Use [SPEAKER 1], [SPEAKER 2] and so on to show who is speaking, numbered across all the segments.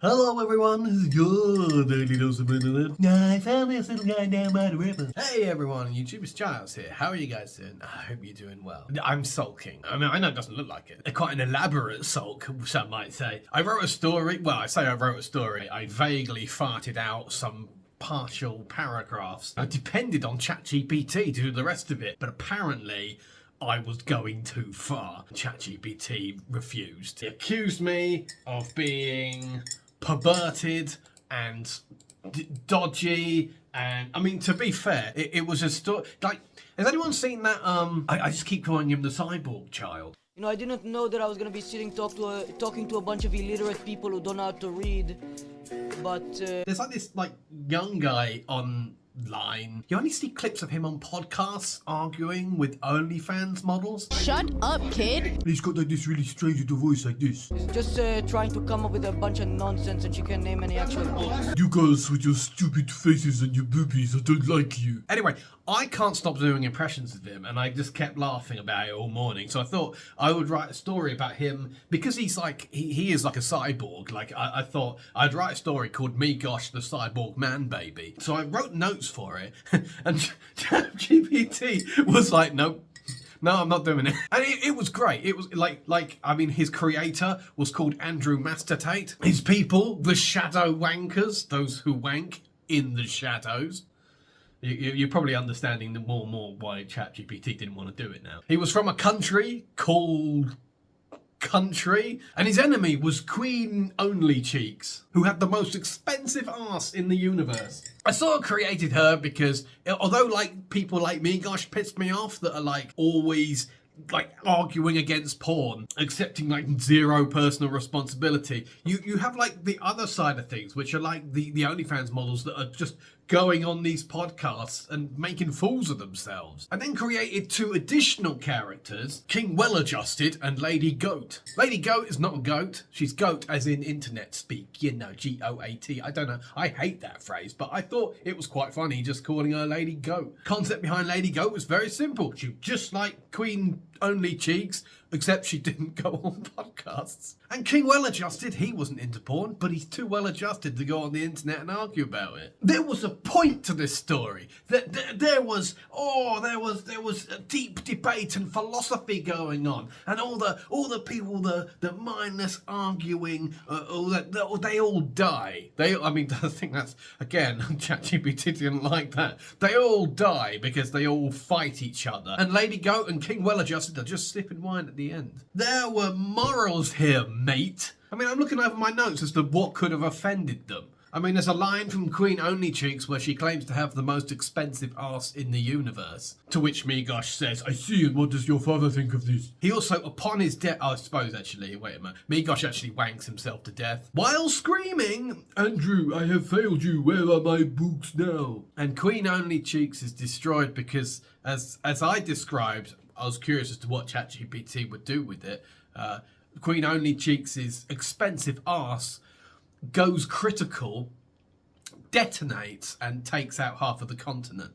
[SPEAKER 1] Hello everyone, this is your daily dose of internet. I found this little guy down by the river. Hey everyone, YouTube, it's Giles here. How are you guys doing? I hope you're doing well. I'm sulking. I mean, I know it doesn't look like it. Quite an elaborate sulk, some might say. I wrote a story, well, I say I wrote a story. I vaguely farted out some partial paragraphs. I depended on ChatGPT to do the rest of it, but apparently I was going too far. ChatGPT refused. He accused me of being perverted and dodgy, and I mean, to be fair, it was a story. Like, has anyone seen that? I just keep calling him the Cyborg child.
[SPEAKER 2] You know, I didn't know that I was gonna be talking to a bunch of illiterate people who don't know how to read. But
[SPEAKER 1] there's like this young guy online. You only see clips of him on podcasts arguing with OnlyFans models.
[SPEAKER 3] Shut up, kid!
[SPEAKER 1] He's got like this really strange little voice like this.
[SPEAKER 2] he's just trying to come up with a bunch of nonsense, and she can't name any actual books.
[SPEAKER 1] You guys with your stupid faces and your boobies, I don't like you. Anyway, I can't stop doing impressions of him, and I just kept laughing about it all morning. So I thought I would write a story about him because he's like he is like a cyborg. Like I thought I'd write a story called Megosh, the Cyborg Manbaby. So I wrote notes for it, and ChatGPT was like, nope. No, I'm not doing it. And it was great. It was I mean, his creator was called Andrew Mastertate. His people, the shadow wankers, those who wank in the shadows. You're probably understanding more and more why ChatGPT didn't want to do it now. He was from a country called Country, and his enemy was Queen Only Cheeks, who had the most expensive ass in the universe. I sort of created her because, although people like Megosh pissed me off that are always arguing against porn, accepting zero personal responsibility, you have the other side of things, which are the OnlyFans models that are just going on these podcasts and making fools of themselves. I then created two additional characters, King Well-Adjusted and Lady Goat. Lady Goat is not a goat, she's goat as in internet speak, you know, G-O-A-T. I don't know, I hate that phrase, but I thought it was quite funny just calling her Lady Goat. Concept behind Lady Goat was very simple. She just like Queen Only Cheeks, except she didn't go on podcasts. And King Well-Adjusted, he wasn't into porn, but he's too well-adjusted to go on the internet and argue about it. There was a point to this story. There was a deep debate and philosophy going on, and all the people, the mindless arguing, they all die. I think that's, again, ChatGPT didn't like that. They all die because they all fight each other. And Lady Goat and King Well-Adjusted are just sipping wine at the end. There were morals here, mate. I mean, I'm looking over my notes as to what could have offended them. I mean, there's a line from Queen Only Cheeks where she claims to have the most expensive ass in the universe. To which Megosh says, I see, and what does your father think of this? He also, upon his death, I suppose actually, wait a minute, Megosh actually wanks himself to death while screaming, Andrew, I have failed you, where are my books now? And Queen Only Cheeks is destroyed because, as I described, I was curious as to what ChatGPT would do with it. Queen Only Cheeks' expensive arse goes critical, detonates, and takes out half of the continent.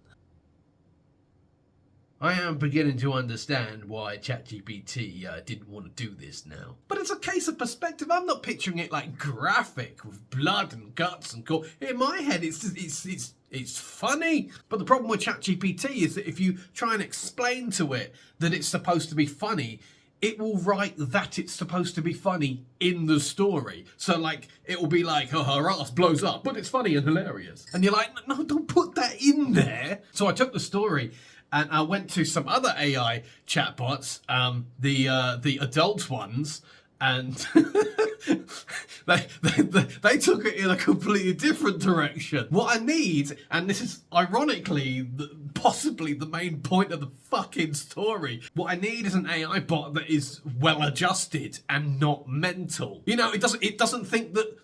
[SPEAKER 1] I am beginning to understand why ChatGPT didn't want to do this now. But it's a case of perspective. I'm not picturing it graphic with blood and guts and gore. In my head, it's funny. But the problem with ChatGPT is that if you try and explain to it that it's supposed to be funny, it will write that it's supposed to be funny in the story. So it will be oh, her ass blows up, but it's funny and hilarious. And you're like, no, don't put that in there. So I took the story and I went to some other AI chatbots, the adult ones, and they took it in a completely different direction. What I need, and this is ironically possibly the main point of the fucking story, what I need is an AI bot that is well-adjusted and not mental. You know, it doesn't think that,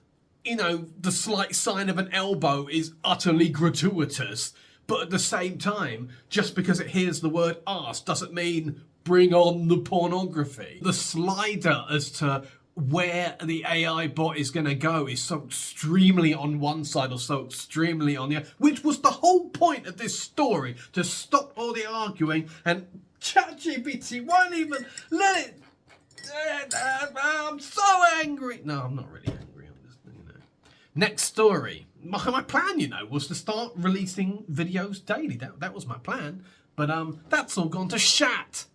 [SPEAKER 1] you know, the slight sign of an elbow is utterly gratuitous, but at the same time, just because it hears the word arse doesn't mean bring on the pornography. The slider as to where the AI bot is going to go is so extremely on one side or so extremely on the other, which was the whole point of this story, to stop all the arguing, and ChatGPT won't even let it. I'm so angry. No, I'm not really angry. I'm just, you know. Next story. My plan, you know, was to start releasing videos daily. That was my plan. But that's all gone to shat.